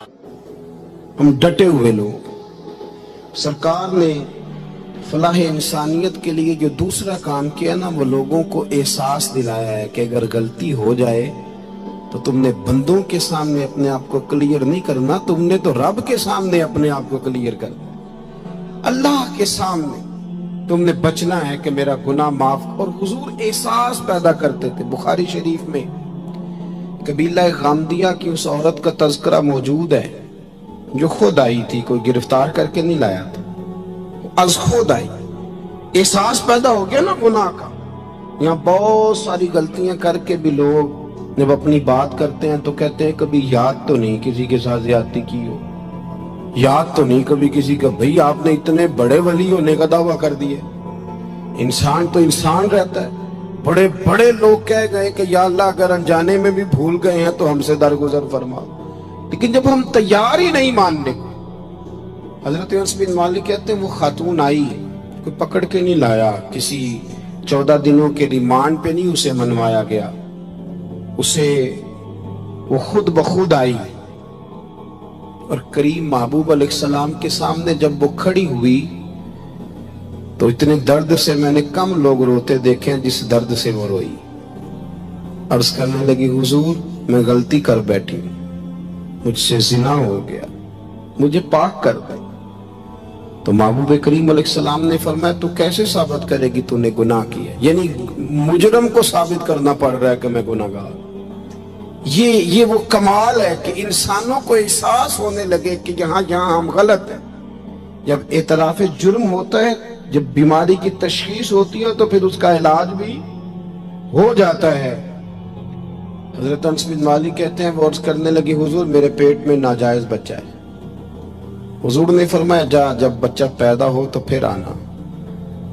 हम डटे हुए लोग। सरकार ने फलाह इंसानियत के लिए जो दूसरा काम किया ना, वो लोगों को एहसास दिलाया है कि अगर गलती हो जाए तो तुमने बंदों के सामने अपने आप को क्लियर नहीं करना, तुमने तो रब के सामने अपने आप को क्लियर करना। अल्लाह के सामने तुमने बचना है कि मेरा गुनाह माफ। और हुजूर एहसास पैदा करते थे। बुखारी शरीफ में कबीला गामदिया की उस औरत का तज़किरा मौजूद है जो खुद आई थी, कोई गिरफ्तार करके नहीं लाया था, आज खुद आई। एहसास पैदा हो गया ना गुनाह का। यहाँ बहुत सारी गलतियां करके भी लोग जब अपनी बात करते हैं तो कहते हैं कभी याद तो नहीं किसी के साथ ज्यादती की हो, याद तो नहीं कभी किसी का। भाई आपने इतने बड़े वली होने का दावा कर दिया। इंसान तो इंसान रहता है। बड़े बड़े लोग कह गए कि या अल्लाह अगर अनजाने में भी भूल गए हैं तो हमसे दरगुजर फरमा। लेकिन जब हम तैयार ही नहीं मानने को। हजरत अनस बिन मालिक कहते हैं वो खातून आई, कोई पकड़ के नहीं लाया, किसी 14 दिनों के रिमांड पे नहीं उसे मनवाया गया, उसे वो खुद बखुद आई। और करीम महबूब अलैहिस्सलाम के सामने जब वो खड़ी हुई तो इतने दर्द से मैंने कम लोग रोते देखे हैं जिस दर्द से वो रोई। अर्ज करने लगी हुजूर मैं गलती कर बैठी, मुझसे जिना हो गया, मुझे पाक कर दे। तो महबूब करीम अलैहिस्सलाम ने फरमाया तू कैसे साबित करेगी तूने गुनाह किया? यानी मुजरम को साबित करना पड़ रहा है कि मैं गुनाहगार। ये वो कमाल है कि इंसानों को एहसास होने लगे कि यहाँ हम गलत हैं। जब एतराफ़ जुर्म होता है, जब बीमारी की तशखीस होती है तो फिर उसका इलाज भी हो जाता है। हजरत अनस बिन मालिक कहते हैं वो अर्ज करने लगी हुजूर मेरे पेट में नाजायज बच्चा है। हुजूर ने फरमाया जा जब बच्चा पैदा हो तो फिर आना।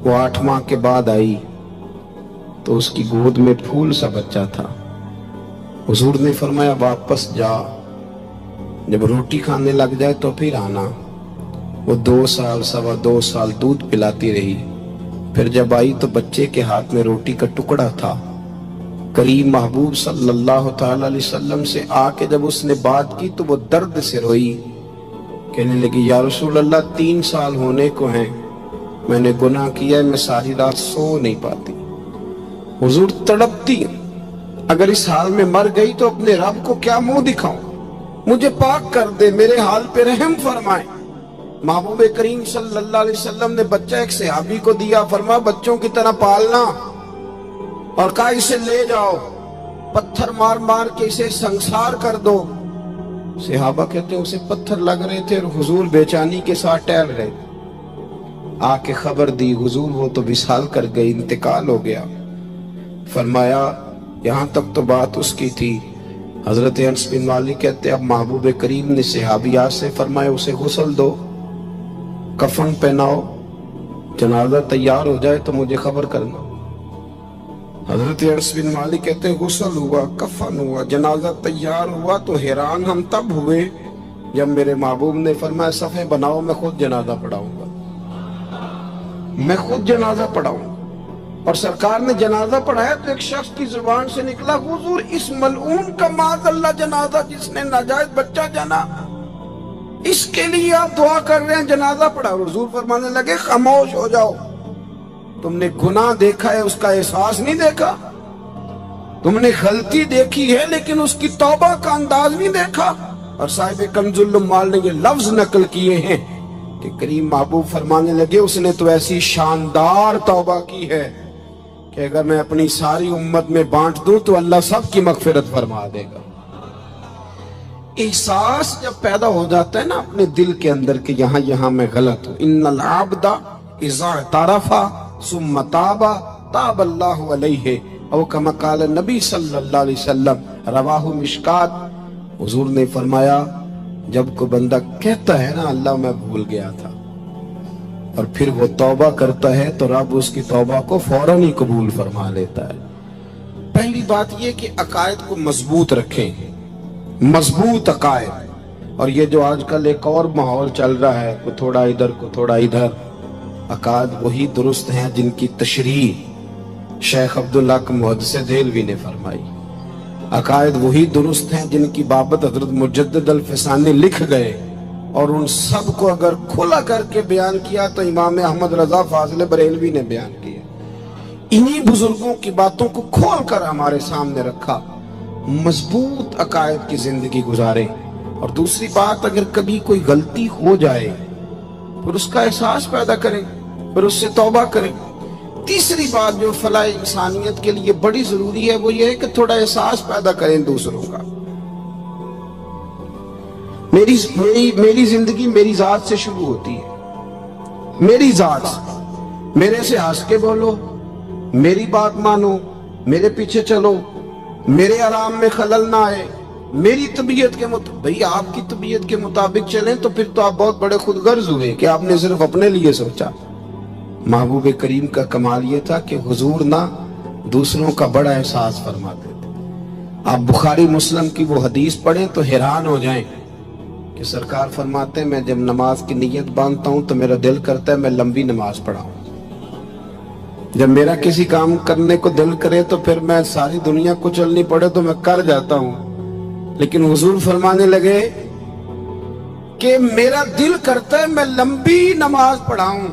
वो 8 माह के बाद आई तो उसकी गोद में फूल सा बच्चा था। हुजूर ने फरमाया वापस जा, जब रोटी खाने लग जाए तो फिर आना। वो 2 साल 2.25 साल दूध पिलाती रही। फिर जब आई तो बच्चे के हाथ में रोटी का टुकड़ा था। करीम महबूब सल्लल्लाहु तआला अलैहि वसल्लम से आके जब उसने बात की तो वो दर्द से रोई, कहने लगी या रसूल अल्लाह 3 साल होने को हैं, मैंने गुनाह किया, मैं सारी रात सो नहीं पाती। हुजूर तड़पती, अगर इस हाल में मर गई तो अपने रब को क्या मुंह दिखाऊं, मुझे पाक कर दे, मेरे हाल पे रहम फरमाए। महबूब करीम सल्लल्लाहु अलैहि वसल्लम ने बच्चा एक सहाबी को दिया, फरमाया बच्चों की तरह पालना, और कहा इसे ले जाओ, पत्थर मार मार के इसे संसार कर दो। सहाबा कहते हैं उसे पत्थर लग रहे थे और हुजूर बेचैनी के साथ टहल रहे। आके खबर दी हुजूर वो तो विसाल कर गई, इंतकाल हो गया। फरमाया यहाँ तक तो बात उसकी थी। हजरत अनस बिन मालिक कहते अब महबूब करीम ने सहाबियात से फरमाया उसे गुस्ल दो, कफन पहनाओ, जनाजा तैयार हो जाए तो मुझे खबर करना। हजरत अनस बिन मालिक कहते हैं गुस्ल हुआ, कफन हुआ, जनाजा तैयार हुआ तो हैरान हम तब हुए जब मेरे महबूब ने फरमाया सफ़े बनाओ, मैं खुद जनाजा पढ़ाऊंगा, मैं खुद जनाजा पढ़ाऊंगा। और सरकार ने जनाजा पढ़ाया तो एक शख्स की जुबान से निकला हुजूर इस मलऊन का माज़अल्लाह जनाजा जिसने नाजायज बच्चा जना, इसके लिए आप दुआ कर रहे हैं, जनाजा पढ़ा। हुजूर फरमाने लगे खामोश हो जाओ, तुमने गुनाह देखा है उसका एहसास नहीं देखा, तुमने गलती देखी है लेकिन उसकी तौबा का अंदाज नहीं देखा। और साहिब कंजुल उम्माल ने ये लफ्ज नकल किए हैं कि करीम महबूब फरमाने लगे उसने तो ऐसी शानदार तौबा की है कि अगर मैं अपनी सारी उम्मत में बांट दूं तो अल्लाह सबकी मगफिरत फरमा देगा। एहसास जब पैदा हो जाता है ना अपने दिल के अंदर कि यहाँ मैं गलत हूं। इन्नल आबदा इज़ा तारफा सुम्मा ताबा ताबल्लाहु अलैहि औ कमा क़ाल नबी सल्लल्लाहु अलैहि वसल्लम रवाहु मिशकात। हुजूर ने फरमाया जब कोई बंदा कहता है ना अल्लाह मैं भूल गया था, और फिर वो तौबा करता है तो रब उसकी तौबा को फौरन ही कबूल फरमा लेता है। पहली बात ये कि अकायद को मजबूत रखें, मजबूत अकायद। और ये जो आजकल एक और माहौल चल रहा है, को थोड़ा इधर को थोड़ा इधर, अकायद वही दुरुस्त हैं जिनकी तशरीह शेख अब्दुल्लाह मुहद्दिस देहलवी ने फरमाई। अकायद वही दुरुस्त हैं जिनकी बाबत हजरत मुजद्दिद अल-फिसानी लिख गए, और उन सब को अगर खुला करके बयान किया तो इमाम अहमद रजा फाजिल बरेलवी ने बयान किया। इन्हीं बुजुर्गों की बातों को खोल कर हमारे सामने रखा, मजबूत अकायद की जिंदगी गुजारे। और दूसरी बात, अगर कभी कोई गलती हो जाए फिर उसका एहसास पैदा करें, फिर उससे तौबा करें। तीसरी बात जो फलाह इंसानियत के लिए बड़ी जरूरी है वो ये है कि थोड़ा एहसास पैदा करें दूसरों का। मेरी जिंदगी मेरी जात से शुरू होती है, मेरी जात से। मेरे से हंस के बोलो, मेरी बात मानो, मेरे पीछे चलो, मेरे आराम में खलल ना आए, मेरी तबीयत के मुताबिक। भाई आपकी तबीयत के मुताबिक चलें तो फिर तो आप बहुत बड़े खुदगर्ज हुए कि आपने सिर्फ अपने लिए सोचा। महबूब करीम का कमाल ये था कि हुजूर ना दूसरों का बड़ा एहसास फरमाते थे। आप बुखारी मुस्लिम की वो हदीस पढ़ें तो हैरान हो जाएं कि सरकार फरमाते हैं, मैं जब नमाज की नीयत बांधता हूं तो मेरा दिल करता है मैं लंबी नमाज पढ़ाऊं। जब मेरा किसी काम करने को दिल करे तो फिर मैं सारी दुनिया को चलनी पड़े तो मैं कर जाता हूं। लेकिन हुजूर फरमाने लगे कि मेरा दिल करता है मैं लंबी नमाज पढ़ाऊं,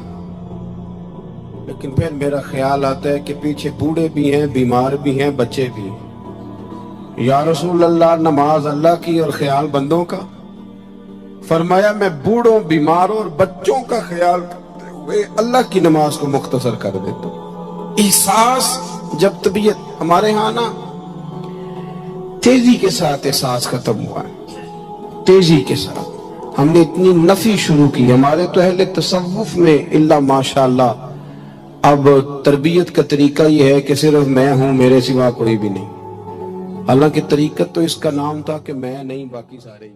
लेकिन फिर मेरा ख्याल आता है कि पीछे बूढ़े भी हैं, बीमार भी हैं, बच्चे भी हैं। या रसूल अल्लाह, नमाज अल्लाह की और ख्याल बंदों का। फरमाया मैं बूढ़ों, बीमारों और बच्चों का ख्याल करते हुए अल्लाह की नमाज को मुख्तसर कर देता हूं। एहसास, जब तबीयत हमारे यहाँ ना तेजी के साथ एहसास खत्म हुआ है, तेजी के साथ हमने इतनी नफी शुरू की। हमारे तो अहले तसव्वुफ में इल्ला माशाअल्लाह अब तरबियत का तरीका ये है कि सिर्फ मैं हूं, मेरे सिवा कोई भी नहीं। हालांकि तरीकत तो इसका नाम था कि मैं नहीं बाकी सारे ही।